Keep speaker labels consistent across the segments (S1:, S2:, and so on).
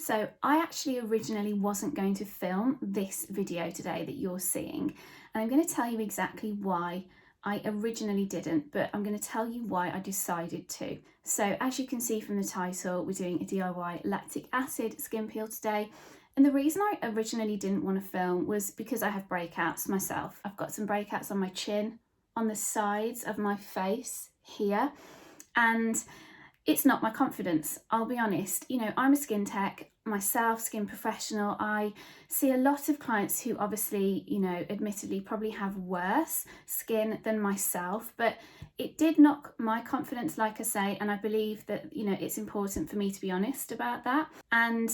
S1: So I actually originally wasn't going to film this video today that you're seeing, and I'm going to tell you exactly why I originally didn't, but I'm going to tell you why I decided to. So as you can see from the title, we're doing a DIY lactic acid skin peel today. And the reason I originally didn't want to film was because I have breakouts myself. I've got some breakouts on my chin, on the sides of my face here, and it's not my confidence, I'll be honest. You know, I'm a skin tech myself, skin professional. I see a lot of clients who obviously, you know, admittedly probably have worse skin than myself, but it did knock my confidence, like I say, and I believe that, you know, it's important for me to be honest about that. And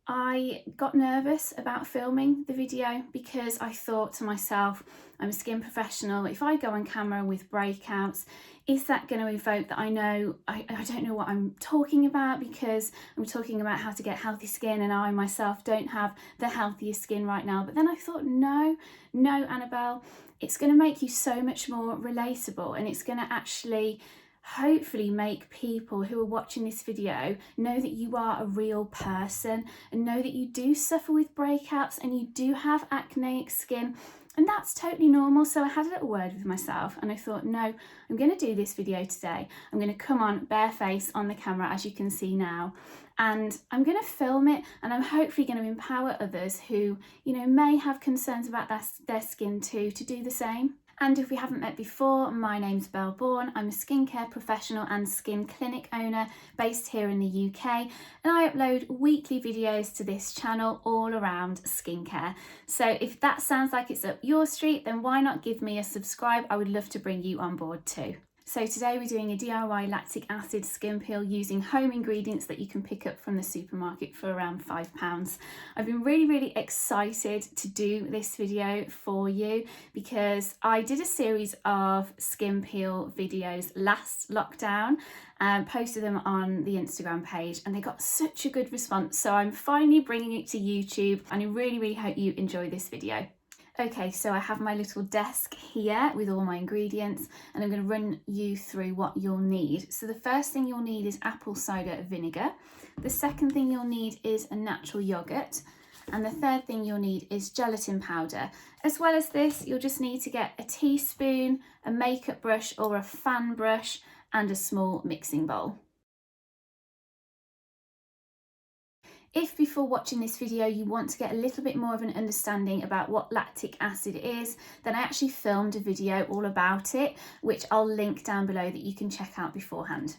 S1: I got nervous about filming the video because I thought to myself, I'm a skin professional. If I go on camera with breakouts, is that going to evoke that I don't know what I'm talking about, because I'm talking about how to get healthy skin and I myself don't have the healthiest skin right now. But then I thought, no, Annabelle, it's going to make you so much more relatable, and it's going to actually hopefully make people who are watching this video know that you are a real person and know that you do suffer with breakouts and you do have acneic skin, and that's totally normal. So I had a little word with myself and I thought, no, I'm going to do this video today. I'm going to come on barefaced on the camera, as you can see now, and I'm going to film it, and I'm hopefully going to empower others who, you know, may have concerns about their skin too, to do the same. And if we haven't met before, my name's Belle Bourne. I'm a skincare professional and skin clinic owner based here in the UK, and I upload weekly videos to this channel all around skincare. So if that sounds like it's up your street, then why not give me a subscribe? I would love to bring you on board too. So today we're doing a DIY lactic acid skin peel using home ingredients that you can pick up from the supermarket for around £5. I've been really excited to do this video for you because I did a series of skin peel videos last lockdown and posted them on the Instagram page, and they got such a good response. So I'm finally bringing it to YouTube, and I really hope you enjoy this video. Okay, so I have my little desk here with all my ingredients, and I'm going to run you through what you'll need. So the first thing you'll need is apple cider vinegar. The second thing you'll need is a natural yogurt. And the third thing you'll need is gelatin powder. As well as this, you'll just need to get a teaspoon, a makeup brush or a fan brush, and a small mixing bowl. If before watching this video you want to get a little bit more of an understanding about what lactic acid is, then I actually filmed a video all about it, which I'll link down below that you can check out beforehand.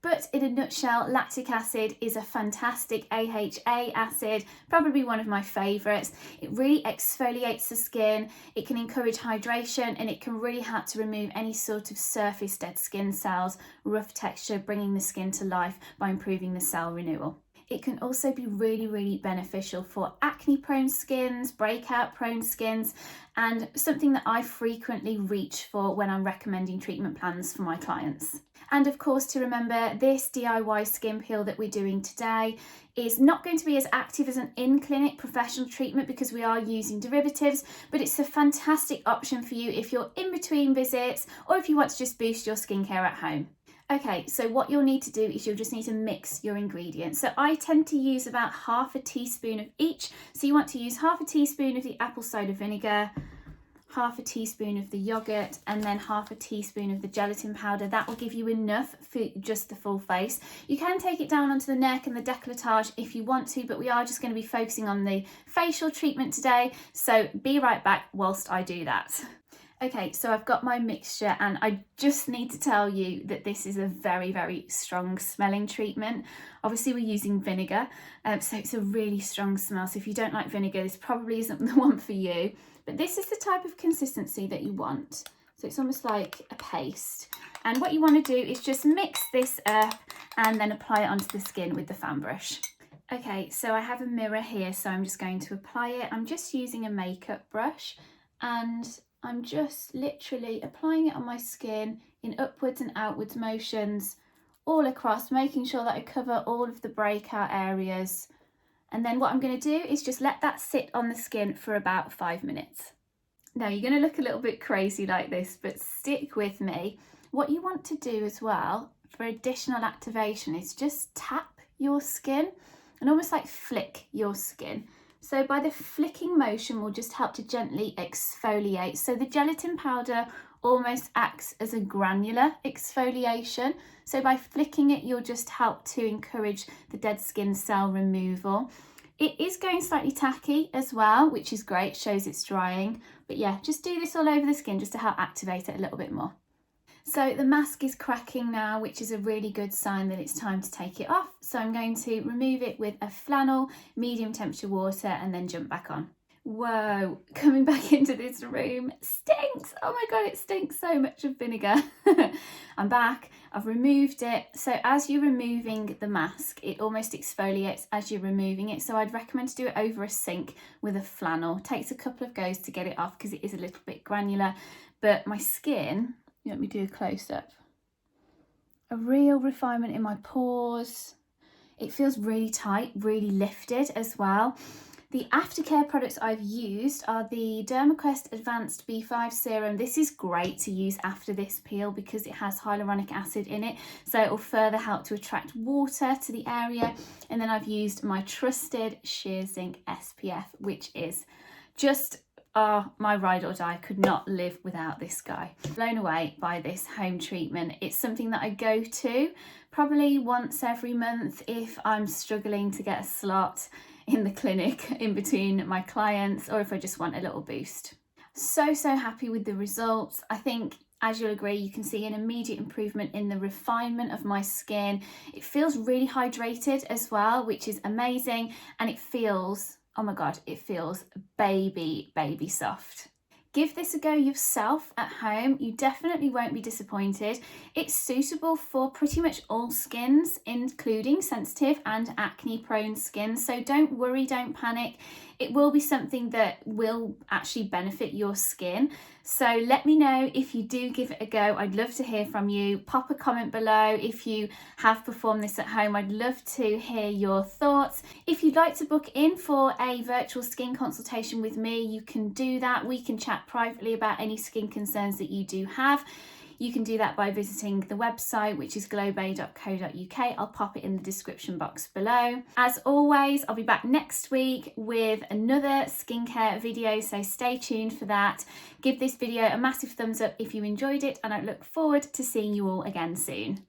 S1: But in a nutshell, lactic acid is a fantastic AHA acid, probably one of my favourites. It really exfoliates the skin, it can encourage hydration, and it can really help to remove any sort of surface dead skin cells, rough texture, bringing the skin to life by improving the cell renewal. It can also be really beneficial for acne prone skins, breakout prone skins, and something that I frequently reach for when I'm recommending treatment plans for my clients. And of course, to remember, this DIY skin peel that we're doing today is not going to be as active as an in-clinic professional treatment because we are using derivatives, but it's a fantastic option for you if you're in between visits or if you want to just boost your skincare at home. Okay, so what you'll need to do is you'll just need to mix your ingredients. So I tend to use about half a teaspoon of each. So you want to use half a teaspoon of the apple cider vinegar, half a teaspoon of the yogurt, and then half a teaspoon of the gelatin powder. That will give you enough for just the full face. You can take it down onto the neck and the décolletage if you want to, but we are just going to be focusing on the facial treatment today. So be right back whilst I do that. Okay, so I've got my mixture, and I just need to tell you that this is a very strong smelling treatment. Obviously we're using vinegar, so it's a really strong smell. So if you don't like vinegar, this probably isn't the one for you, but this is the type of consistency that you want. So it's almost like a paste. And what you want to do is just mix this up and then apply it onto the skin with the fan brush. Okay, so I have a mirror here, so I'm just going to apply it. I'm just using a makeup brush, and I'm just literally applying it on my skin in upwards and outwards motions all across, making sure that I cover all of the breakout areas. And then what I'm going to do is just let that sit on the skin for about 5 minutes. Now you're going to look a little bit crazy like this, but stick with me. What you want to do as well for additional activation is just tap your skin. and almost like flick your skin. So by the flicking motion will just help to gently exfoliate. So the gelatin powder almost acts as a granular exfoliation. So by flicking it, you'll just help to encourage the dead skin cell removal. It is going slightly tacky as well, which is great, shows it's drying. But yeah, just do this all over the skin just to help activate it a little bit more. So the mask is cracking now, which is a really good sign that it's time to take it off. So I'm going to remove it with a flannel, medium temperature water, and then jump back on. Whoa, coming back into this room stinks. Oh my God, it stinks so much of vinegar. I'm back, I've removed it. So as you're removing the mask, it almost exfoliates as you're removing it. So I'd recommend to do it over a sink with a flannel. It takes a couple of goes to get it off because it is a little bit granular, but my skin, let me do a close-up. A real refinement in my pores. It feels really tight, really lifted as well. The Aftercare products I've used are the Dermaquest Advanced B5 Serum. This is great to use after this peel because it has hyaluronic acid in it, so it will further help to attract water to the area. And then I've used my trusted Sheer Zinc SPF, which is just my ride or die. Could not live without this guy. Blown away by this home treatment. It's something that I go to probably once every month if I'm struggling to get a slot in the clinic in between my clients, or if I just want a little boost. So happy with the results. I think, as you'll agree, you can see an immediate improvement in the refinement of my skin. It feels really hydrated as well, which is amazing, and it feels, oh my God, it feels baby soft. Give this a go yourself at home. You definitely won't be disappointed. It's suitable for pretty much all skins, including sensitive and acne prone skin. So don't worry, don't panic. It will be something that will actually benefit your skin. So let me know if you do give it a go. I'd love to hear from you. Pop a comment below if you have performed this at home. I'd love to hear your thoughts. If you'd like to book in for a virtual skin consultation with me, you can do that. We can chat privately about any skin concerns that you do have. You can do that by visiting the website, which is glowbay.co.uk. I'll pop it in the description box below. As always, I'll be back next week with another skincare video, so stay tuned for that. Give this video a massive thumbs up if you enjoyed it, and I look forward to seeing you all again soon.